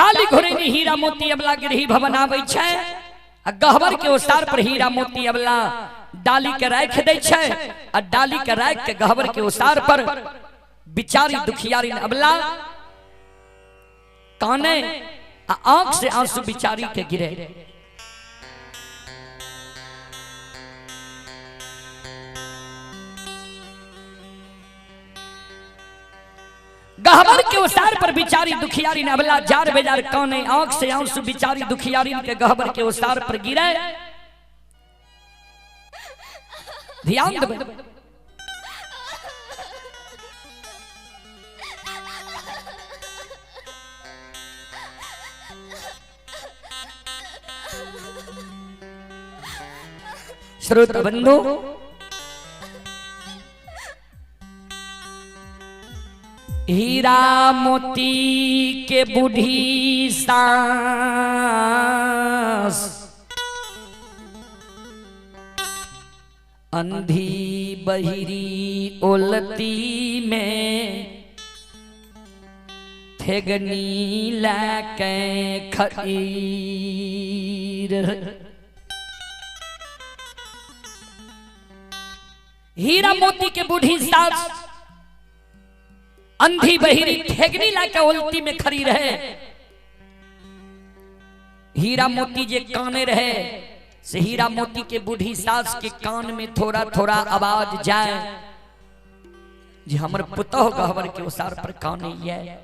डाली घोरेनी हीरा मोती अबला गिरही भवन आबै छै आ गहवर के ओसार पर हीरा मोती अबला डाली के राख दै छै आ डाली के राख के गहवर के ओसार पर बिचारी दुखियारी अबला काने आ आंख से आंसू बिचारी के गिरे। गहवर के ओसार पर बिचारी दुखियारी अबला जार बेजार काने आंख से आंसू बिचारी दुखियारी के गहवर के ओसार पर गिरे। ध्यान देबे श्रोत बंधु, हीरा मोती के बूढ़ी सास अंधी बहिरी ओलती में ठेगनी लाके खीर। हीरा मोती के बूढ़ी सास अंधी बहिरी ठेगनी लाके ओलती में खड़ी रहे। हीरा मोती जे काने रहे से हीरा मोती के बूढ़ी सास के कान में थोड़ा थोड़ा आवाज जाए जे हमर पुतह गहवर के ओसार पर काने ये।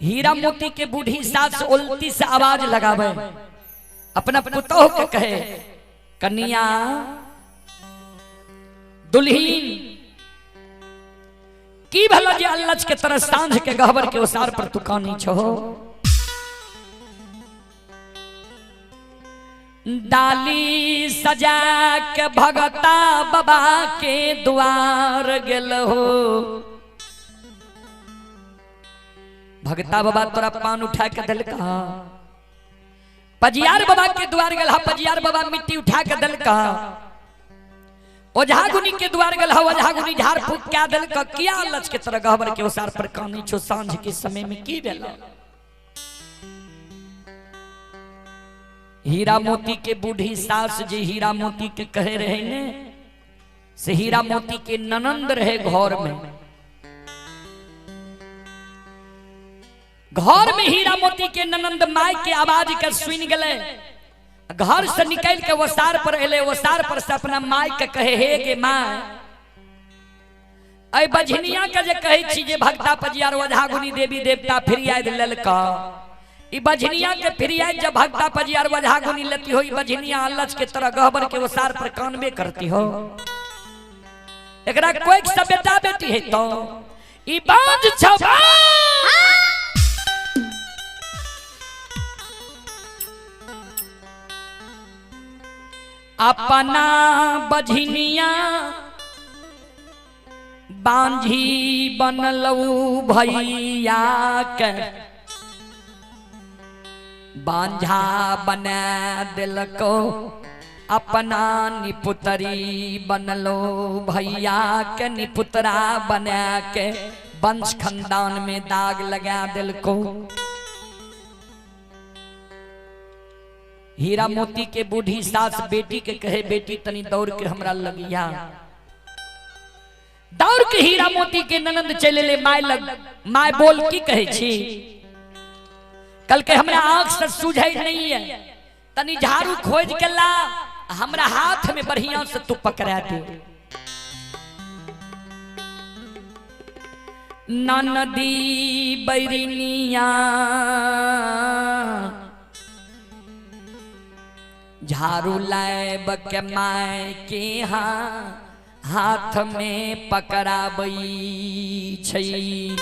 हीरा मोती के बूढ़ी सास उल्टी से आवाज लगावे, अपना पुतह के कहे कन्या दुल्हीन की भला जे अल्लच के तरह सांझ के गहवर के ओसार पर तू कानी छो। डाली सजा के भगता बाबा के द्वार गेल हो। भगता बाबा तोरा पान उठा के दिलका। पजियार बाबा के द्वार गेल हा, पजियार बाबा मिट्टी उठा के दिलका। ओझागुनी के द्वार गेल हा, ओझागुनी झाड़ फूक क्या दिलका। किया लच के तरह गहवर के ओसार पर कानी छो सांझ के समय में की भेला। हीरा मोती के बूढ़ी सास जे हीरा मोती के कहे रहे ने से हीरा मोती के ननंद रहे। घर में हीरा मोती के ननंद माई के आवाज के सुन गए। घर से निकल के ओसार पर एले। ओसार पर से अपना माई के कहे हे गे माई ऐ बझनिया के जे कहे छी जे भक्ता पजियार ओझागुनी देवी देवता फिरियाद ललका। ई बझनिया के फिरियाद जब भक्ता पजियार ओझागुनी लेती हो, बझनिया अल्लच के तरह गहवर के ओसार पर कानबे करती हो। एकरा कोई से बेटा बेटी है तो ई बाज छबा अपना बझनिया बांझी बनलऊ भैया के बांझा बना दिलको। अपना निपुतरी बनलो भैया के निपुतरा बना के वंश खानदान में दाग लगा दिलको। हीरा मोती के बूढ़ी सास बेटी के कहे बेटी तनी दौड़ के हमरा लगिया। दौड़ के हीरा मोती के ननंद चले ले माय लग। माय बोल की कहे छी कल के हमरा आंख से सूझे नहीं है, तनी झाड़ू खोज के ला हमरा हाथ में बढ़िया से तू पकड़ा दे। ननदी बैरिनिया झाड़ू लाएब के माय के हाथ में पकड़ाबई छई।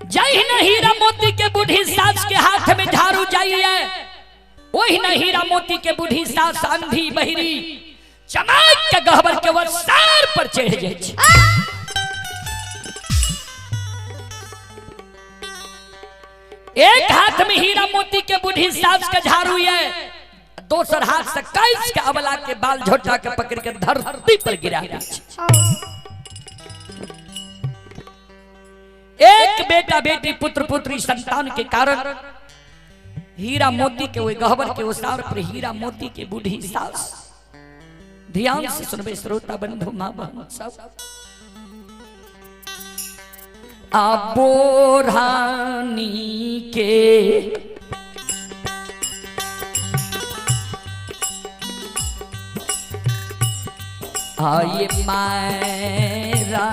जय न हीरा मोती के बूढ़ी सास के हाथ में झाड़ू जाइए, वही न हीरा मोती के बूढ़ी सास अंधी बहिरी चमक के गहवर के ओसार पर चढ़ जाए। एक हाथ में हीरा मोती के बूढ़ी सास के झाड़ू है, दूसर हाथ से कैस के अबला के बाल झोटा के पकड़ के धरती पर गिरा दी। एक बेटा बेटी पुत्र पुत्री संतान के कारण हीरा मोती के वो गहबर के ओसार पर हीरा मोती के बूढ़ी सास। ध्यान से सुनबे श्रोता बंधु मां बहन सब। बोरानी के आये मायरा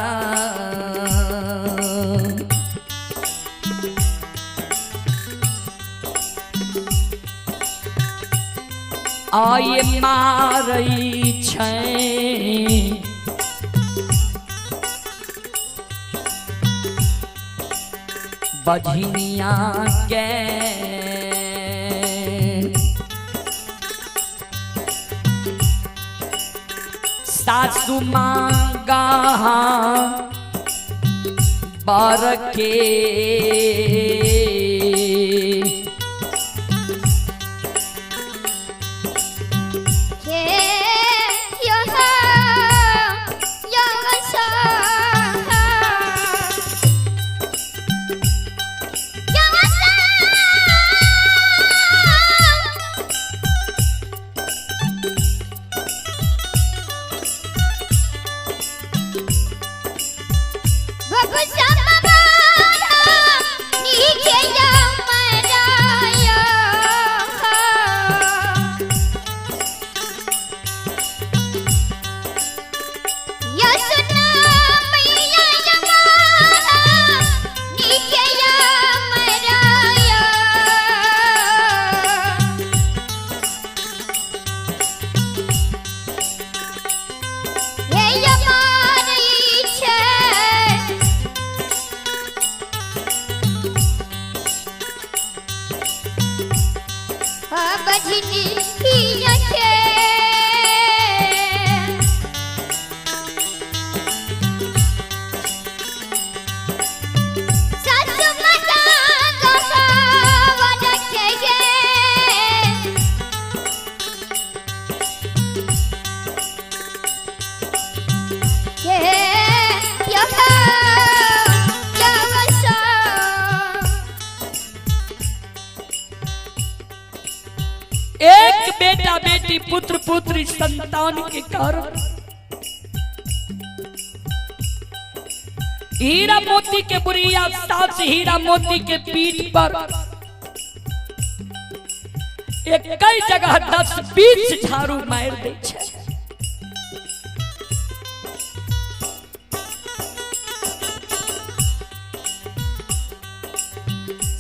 आये मारई छै बझनिया के सासु मांगा बर के बेटा बेटी पुत्र पुत्री संतान के कारण हीरा मोती के बुढ़िया सास हीरा मोती के पीठ पर एक कई जगह 10-20 झाड़ू मार दे छै।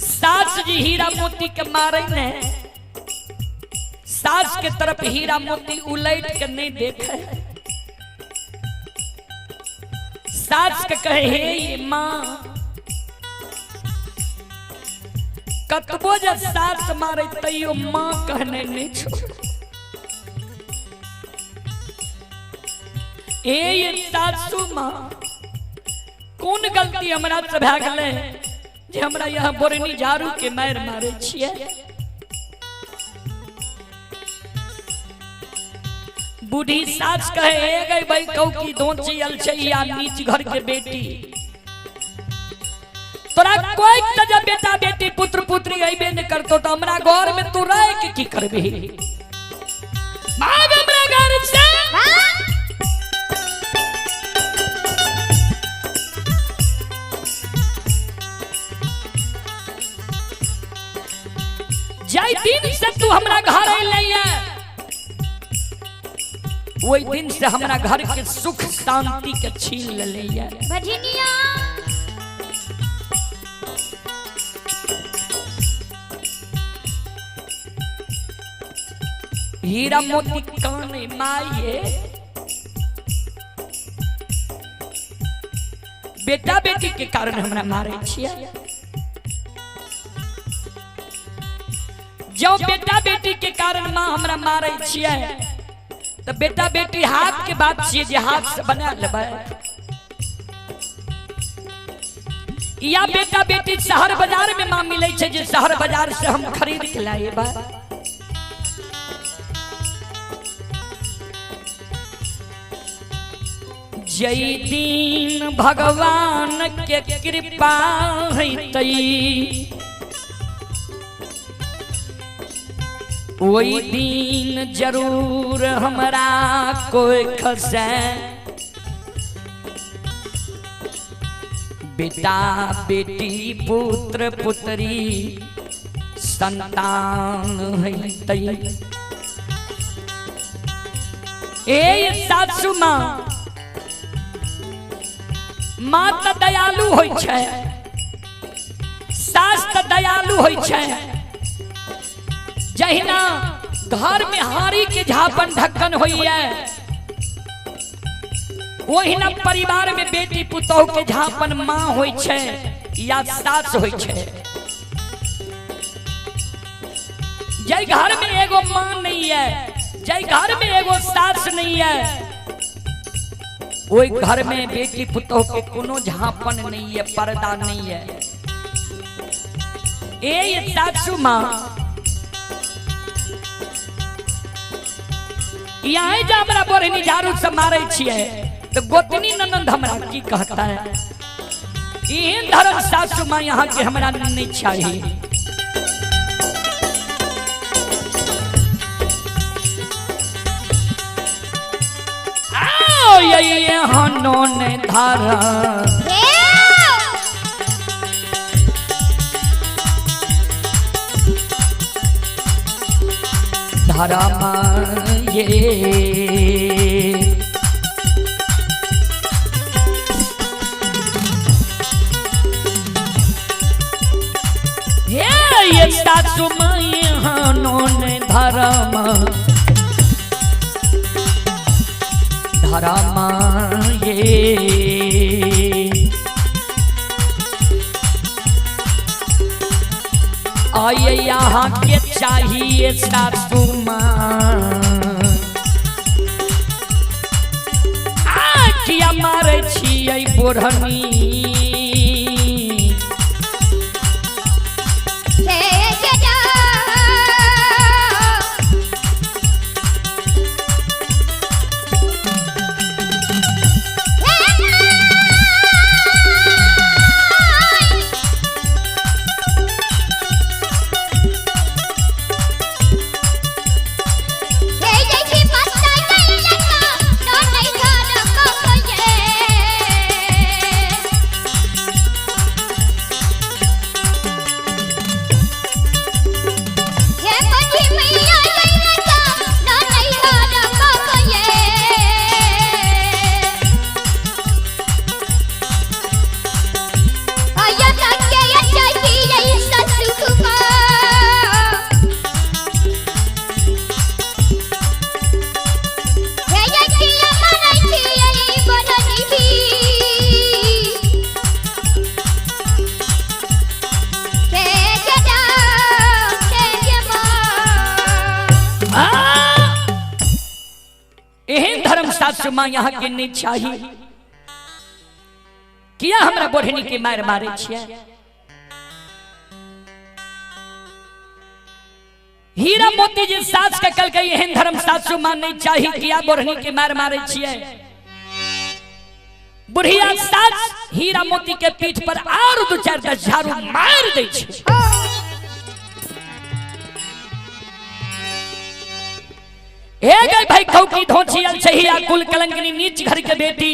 सास जी हीरा मोती के मारे ने सास के तरफ हीरा मोती उलट के नहीं देखे। सास के कहे हे ये मां कतबो जब सास मारे तैयो मां कहने नहीं छोड़। ये सासू मां कौन गलती हमरा से भए गेलै जे हमरा यहाँ बोरनी झाड़ू के मार मारे छियै। बूढ़ी सास कहे गई भाई कौ की दोची अलछैया नीच घर के बेटी तोरा कोई तजा बेटा बेटी पुत्र पुत्री अइबे न करतो तो हमरा घर में तू रह के की करबे। भाग हमरा घर से जय दिन से तू हमरा घर अइले वही दिन से हमरा घर के सुख शांति के छीन ले बझनिया। हीरा मोती काने माये बेटा बेटी के कारण हमरा मारे छियै। जो बेटा बेटी के कारण मां हमरा मारे छियै तो बेटा बेटी हाथ के बात छियै जे हाथ से बना लेबै या बेटा बेटी शहर बाजार में मां मिले छै चीज शहर बाजार से हम खरीद के लाए बा। जय दिन भगवान के कृपा है वही दिन जरूर हमरा कोई खसे। बेटा बेटी पुत्र पुत्री संतान है ए सासु माँ माँ तो दयालु होय छै, सास तो दयालु होय छै। जहिना घर में हारी के झापन ढक्कन होइए वहिना परिवार में बेटी पुतोह के झापन माँ होय छै या सास होय छै। जय घर में एगो माँ नहीं है, जय घर में एगो सास नहीं है, वही घर में बेटी पुतोह के कोनो झापन नहीं है, पर्दा नहीं है। ए सासु माँ यहाँ जा हमरा बोरनी झाड़ू से मारे छिए तो गोतनी ननद हमरा की कहता है। ये धर्म सासु माँ यहाँ के हमरा नहीं चाहिए। आओ ये हनोने धारा धारा ये सासु माई हनोने धर्म धर्म ये आइए यहाँ के चाहिए सासु माँ किया मारे छियै बोरहनी सासु माँ यहाँ के नहीं चाहिए किया हमरा बोढ़नी के मार मारे छिए। हीरा मोती जी सास के कल गई एहन धर्म सासु माँ नहीं चाहिए किया बोढ़नी के मार मारे छिए। बुढ़िया सास हीरा मोती के पीठ पर और दो चार दस झाड़ू मार दे छै। गई भाई खौकी धोछियल छहिया कुल कलंकनी नीच घर के बेटी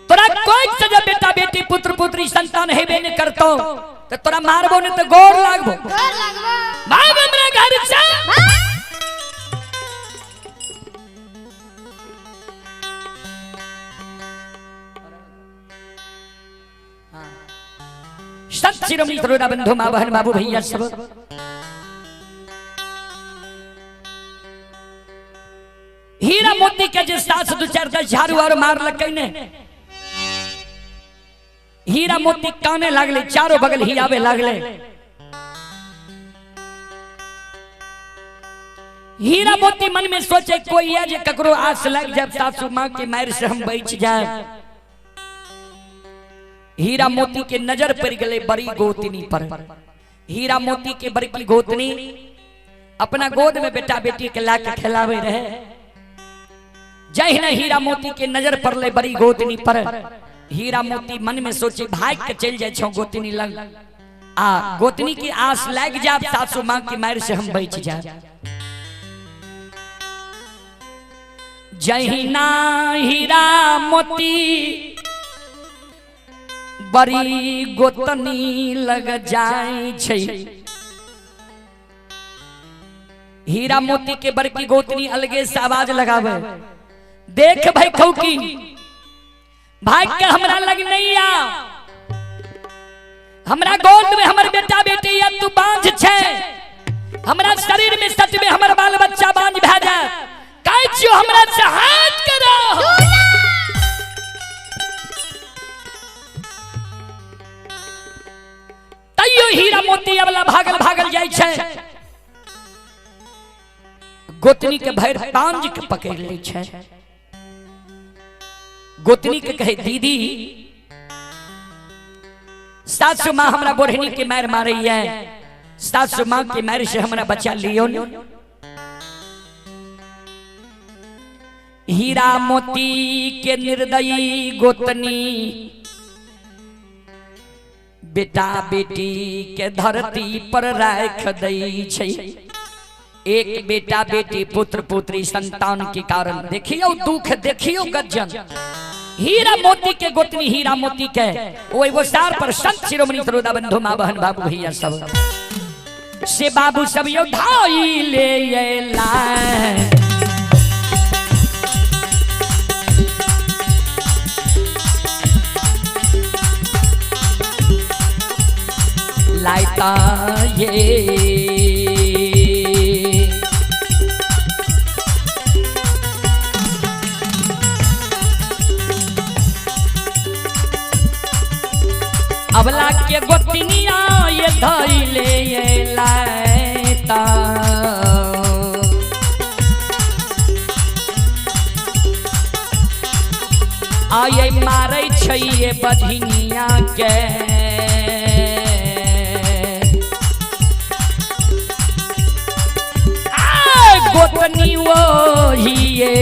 तोरा कोई सजा बेटा बेटी पुत्र पुत्री संतान हेबे न करतो तो तोरा मारबो न तो गोर लागबो भाग हमरे घर से। सत शिरोमणि तरोड़ा बंधु मां बहन बाबू भैया सब हीरा मोती के जे सास दो चार दस झाड़ू और मार लगे ने हीरा मोती काने लागले चारों बगल ही आवे लागले। हीरा मोती मन में सोचे कोई है जे ककरो आस लग जब सासू मां के मार से हम बच जाए हीरा मोती के नजर पड़ गए बड़ी गोतनी पर। हीरा मोती के बड़की गोतनी अपना गोद में बेटा बेटी के ला के खिलावे रहे। जय न हीरा मोती के नजर पड़ले बड़ी गोतनी पर, हीरा मोती मन में सोचे भाग के चल जाए छो गोतनी लग, आ गोतनी की आस लग जा सासू माँ की मार से हम बच जा। जहिना हीरा मोती बड़ी गोतनी लग जाए छै। हीरा मोती के बड़की गोतनी अलगे से आवाज लगावे, देख भाई खौकी भाग के हमरा लग नहीं आ, हमरा गोद में हमर बेटा बेटी या तू बांझ छे, हमरा शरीर में सच में हमर बाल बच्चा बांझ भे जाए, काहे छियो हमरा से हाथ करो। तैयो हीरा मोती अबला भागल भागल जाय छे, गोतनी के भैर बांझ के पकड़ ले छे। गोतनी के कहे दीदी सासू माँ हमरा बोरहनी के मार मारे है, सासू माँ के मार से हमरा बचा लियो न। हीरा मोती के निर्दयी गोतनी बेटा बेटी के धरती पर राख दई छै। एक बेटा बेटी पुत्र पुत्री संतान के कारण देखियो दुख देखियो गज्जन। हीरा मोती के गोतनी हीरा मोती के वो सार पर संत शिरोमणि सरोदा बंधु माँ बहन बाबू भैया सब से बाबू सब यो धाई ले येला। लाइता ये अबला के गोतनिया ये धइले ये लाइता। आये मारै छै ये बधिनिया के, गोतनी वो ही ये